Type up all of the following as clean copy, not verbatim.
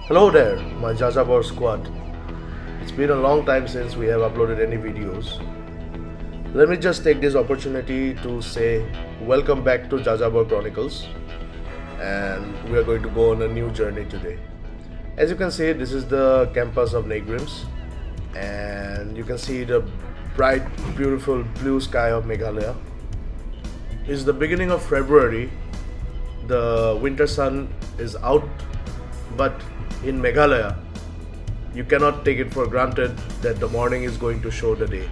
Hello there, my Jajabor squad. It's been a long time since we have uploaded any videos. Let me just take this opportunity to say welcome back to Jajabor Chronicles, and we are going to go on a new journey today. As you can see, this is the campus of Negrims, and you can see the bright, beautiful blue sky of Meghalaya. It's the beginning of February. The winter sun is out, but in Meghalaya, you cannot take it for granted that the morning is going to show the day.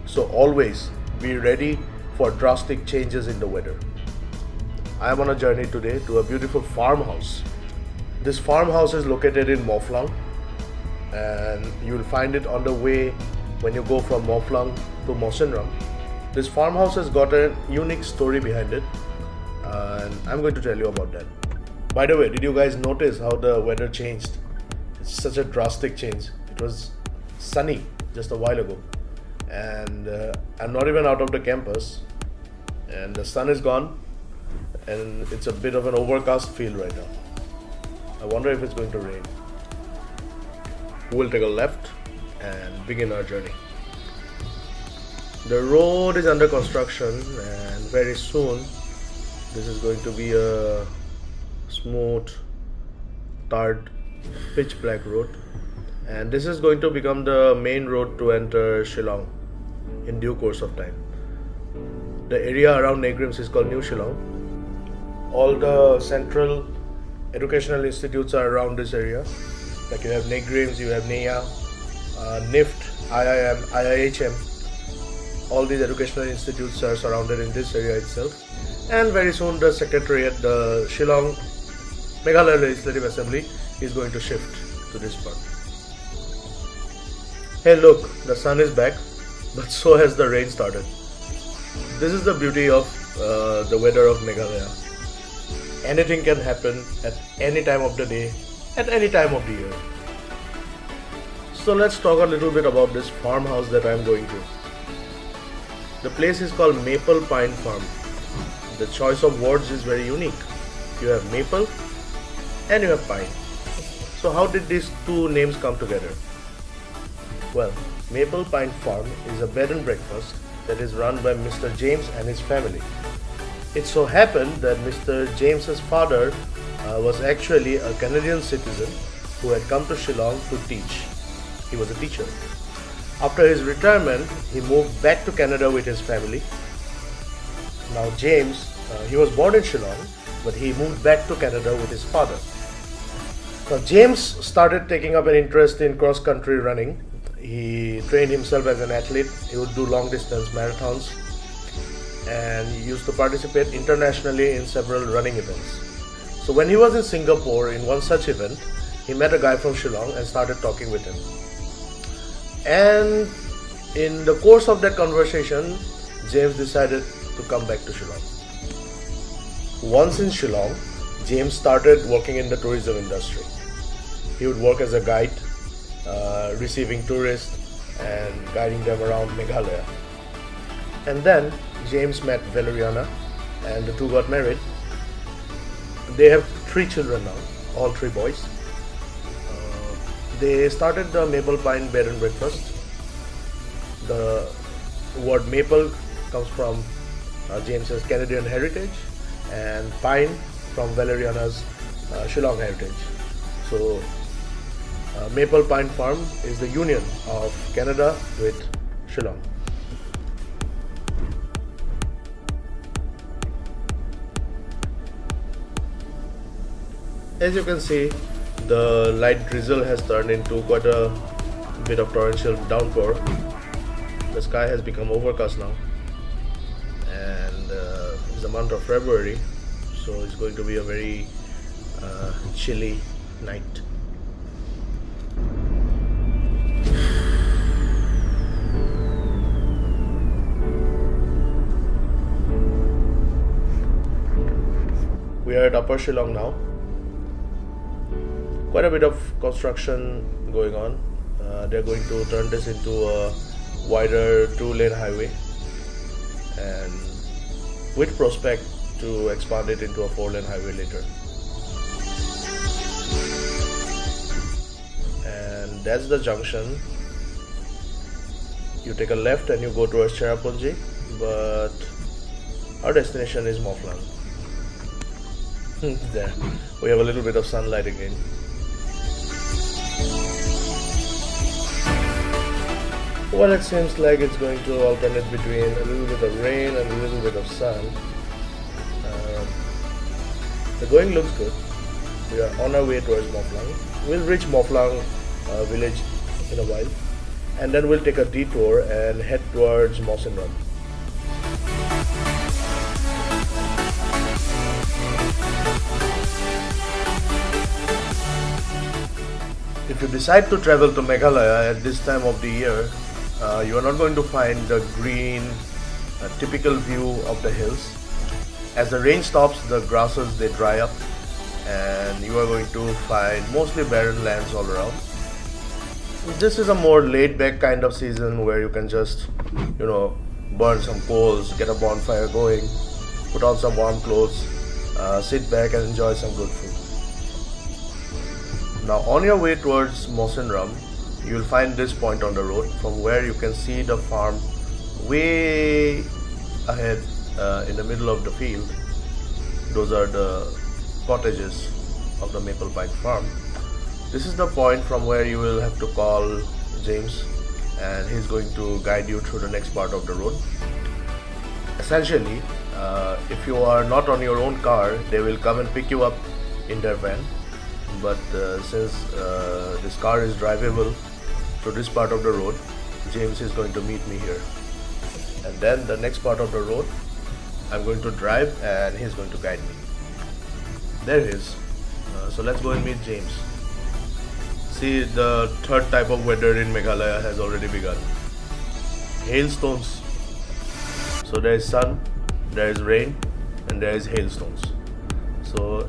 So always be ready for drastic changes in the weather. I am on a journey today to a beautiful farmhouse. This farmhouse is located in Mawphlang, and you will find it on the way when you go from Mawphlang to Mawphlang. This farmhouse has got a unique story behind it, and I'm going to tell you about that. By the way, did you guys notice how the weather changed? It's such a drastic change. It was sunny just a while ago, and I'm not even out of the campus, and the sun is gone, and it's a bit of an overcast feel right now. I wonder if it's going to rain. We'll take a left and begin our journey. The road is under construction, and very soon this is going to be a smooth, tarred, pitch black road, and this is going to become the main road to enter Shillong in due course of time. The area around Negrims is called New Shillong. All the central educational institutes are around this area. Like you have Negrims, you have NEA, NIFT, IIM, IIHM. All these educational institutes are surrounded in this area itself. And very soon the secretariat, the Shillong Meghalaya Legislative Assembly, is going to shift to this part. Hey look, the sun is back, but so has the rain started. This is the beauty of the weather of Meghalaya. Anything can happen at any time of the day, at any time of the year. So let's talk a little bit about this farmhouse that I'm going to. The place is called Maple Pine Farm. The choice of words is very unique. You have maple and you have pine. So how did these two names come together? Well, Maple Pine Farm is a bed and breakfast that is run by Mr. James and his family. It so happened that Mr. James's father was actually a Canadian citizen who had come to Shillong to teach. He was a teacher. After his retirement, he moved back to Canada with his family. Now James, he was born in Shillong, but he moved back to Canada with his father. Now James started taking up an interest in cross-country running. He trained himself as an athlete. He would do long-distance marathons, and he used to participate internationally in several running events. So when he was in Singapore in one such event, he met a guy from Shillong and started talking with him. And in the course of that conversation, James decided to come back to Shillong. Once in Shillong, James started working in the tourism industry. He would work as a guide, receiving tourists and guiding them around Meghalaya. And then James met Valeriana, and the two got married. They have 3 children now, all 3 boys. They started the Maple Pine Bed and Breakfast. The word maple comes from James's Canadian heritage, and pine from Valeriana's Shillong heritage. So Maple Pine Farm is the union of Canada with Shillong. As you can see, the light drizzle has turned into quite a bit of torrential downpour. The sky has become overcast now, and it's the month of February, so it's going to be a very chilly night. We are at Upper Shillong now. Quite a bit of construction going on. They're going to turn this into a wider 2-lane highway, and with prospect to expand it into a 4-lane highway later. that's the junction. You take a left and you go towards Cherrapunji, but our destination is Mawphlang. There, we have a little bit of sunlight again. Well, it seems like it's going to alternate between a little bit of rain and a little bit of sun. The going looks good. We are on our way towards Mawphlang. We'll reach Mawphlang village in a while, and then we'll take a detour and head towards Mawphlang. If you decide to travel to Meghalaya at this time of the year, you are not going to find the green, typical view of the hills. As the rain stops, the grasses they dry up, and you are going to find mostly barren lands all around. This is a more laid-back kind of season where you can just, burn some coals, get a bonfire going, put on some warm clothes, sit back and enjoy some good food. Now on your way towards Mawphlang, you will find this point on the road from where you can see the farm way ahead in the middle of the field. Those are the cottages of the Maple Pine farm. This is the point from where you will have to call James, and he's going to guide you through the next part of the road. Essentially, if you are not on your own car, they will come and pick you up in their van. But since this car is drivable to this part of the road, James is going to meet me here. And then the next part of the road, I'm going to drive and he's going to guide me. There he is. So let's go and meet James. See, the third type of weather in Meghalaya has already begun. Hailstones. So there is sun, there is rain, and there is hailstones. So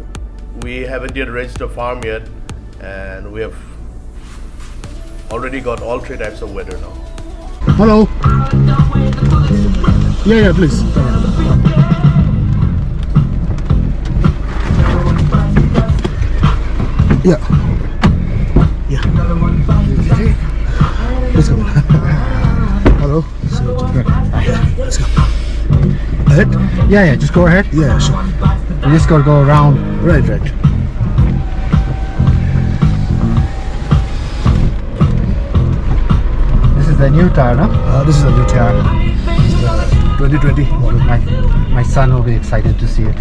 we haven't yet reached the farm yet, and we have already got all three types of weather now. Hello. Yeah, please. Yeah. Let's go. Hello. Let's go. Ahead? Yeah, just go ahead. Yeah, sure. You just gotta go around. Right. This is the new tire, no? This is a new tire. It's the 2020 model. My son will be excited to see it.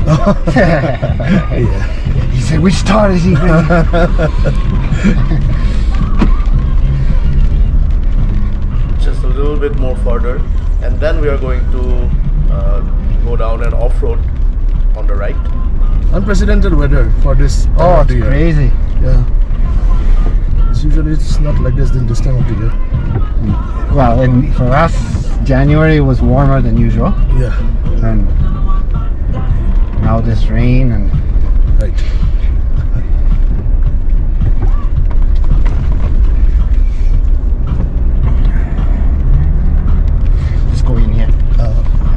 Yeah. He said, which tire is he bringing? Just a little bit more further, and then we are going to go down and off-road on the right. Unprecedented weather for this time Oh, of it's the year. crazy. Yeah. Usually it's not like this in this time of the year. Well, and for us, January was warmer than usual. Yeah. And now this rain and Right. just go in here.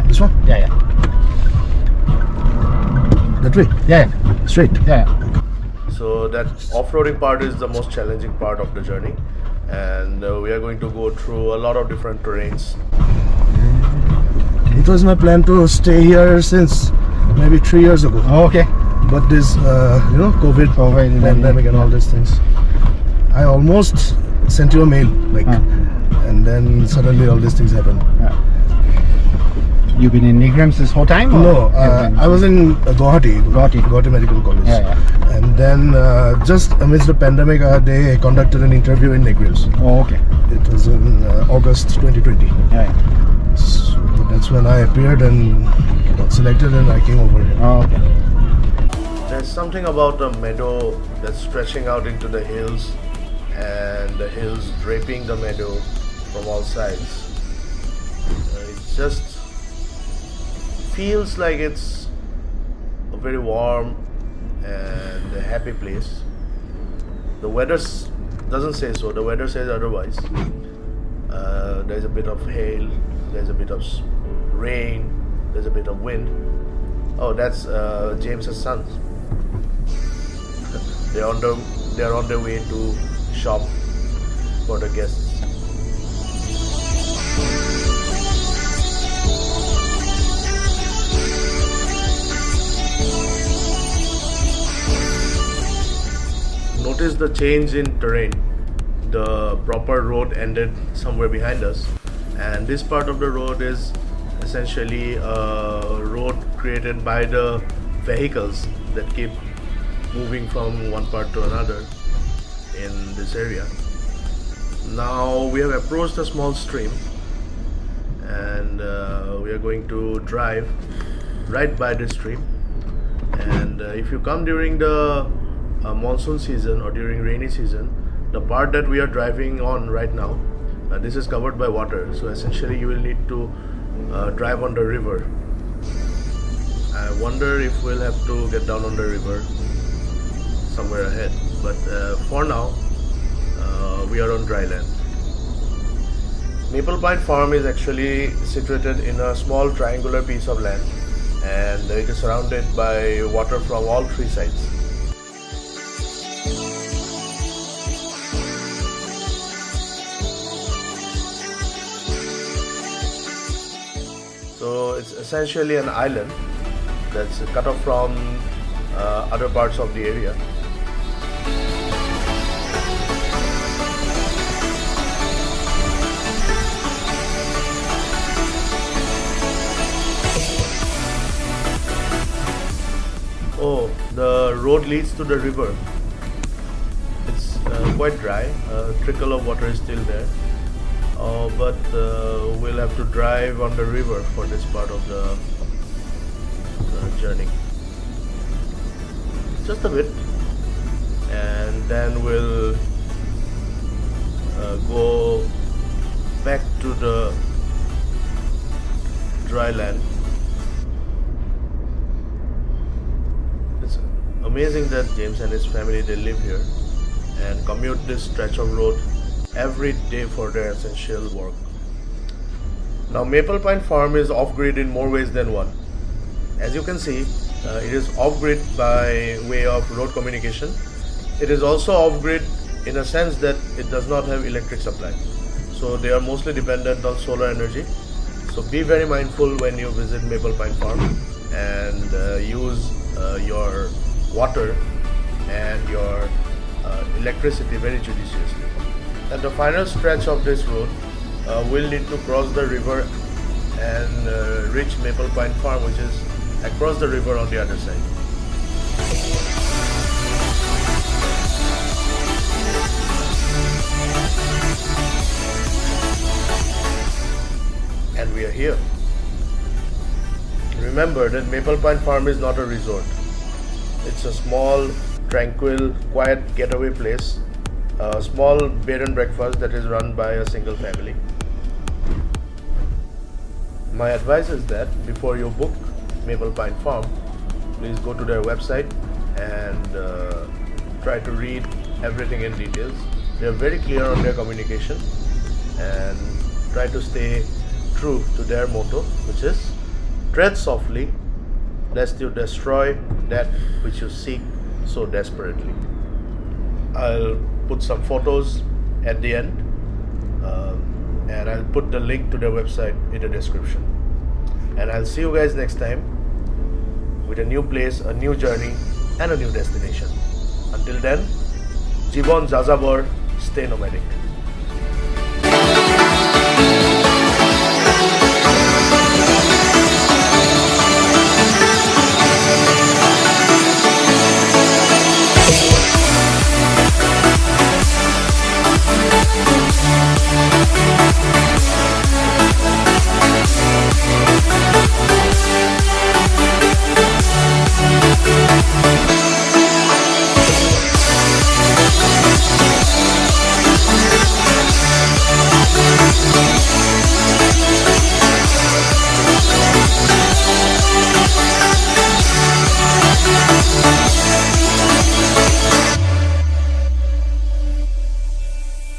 This one? Yeah. That way? Yeah. Straight? Yeah. So that off-roading part is the most challenging part of the journey, and we are going to go through a lot of different terrains. It was my plan to stay here since maybe 3 years ago. Oh, okay. But this, COVID and pandemic and all these things. I almost sent you a mail, and then suddenly all these things happened. You've been in Nigrams this whole time? Or No, you've been- I was in Guwahati Medical College. Yeah. And then just amidst the pandemic, they conducted an interview in Negrils. Oh, okay. It was in August 2020. Yeah. So that's when I appeared and got selected, and I came over here. Oh, okay. There's something about a meadow that's stretching out into the hills, and the hills draping the meadow from all sides. It just feels like it's a very warm and a happy place. The weather doesn't say so. The weather says otherwise. There's a bit of hail, there's a bit of rain, there's a bit of wind. Oh, that's James's sons. They're on their way to shop. for the guests. Notice the change in terrain. The proper road ended somewhere behind us, and this part of the road is essentially a road created by the vehicles that keep moving from one part to another in this area. Now we have approached a small stream, and we are going to drive right by the stream. And if you come during the monsoon season or during rainy season, the part that we are driving on right now, this is covered by water, so essentially you will need to drive on the river. I wonder if we'll have to get down on the river somewhere ahead, but for now we are on dry land. Maple Pine Farm is actually situated in a small triangular piece of land, and it is surrounded by water from all three sides. So it's essentially an island that's cut off from other parts of the area. Oh, the road leads to the river. It's quite dry. A trickle of water is still there. But we'll have to drive on the river for this part of the journey. Just a bit. And then we'll go back to the dry land. It's amazing that James and his family, they live here and commute this stretch of road every day for their essential work. Now Maple Pine Farm is off-grid in more ways than one. As you can see, it is off-grid by way of road communication. It is also off-grid in a sense that it does not have electric supply. So they are mostly dependent on solar energy. So be very mindful when you visit Maple Pine Farm and use your water and your electricity very judiciously. At the final stretch of this road, we'll need to cross the river and reach Maple Pine Farm, which is across the river on the other side. And we are here. Remember that Maple Pine Farm is not a resort. It's a small, tranquil, quiet getaway place. A small bed and breakfast that is run by a single family. My advice is that before you book Maple Pine Farm, please go to their website and try to read everything in details. They are very clear on their communication, and try to stay true to their motto, which is tread softly lest you destroy that which you seek so desperately. I'll put some photos at the end, and I'll put the link to their website in the description. And I'll see you guys next time with a new place, a new journey, and a new destination. Until then, Jibon Jajabor, stay nomadic.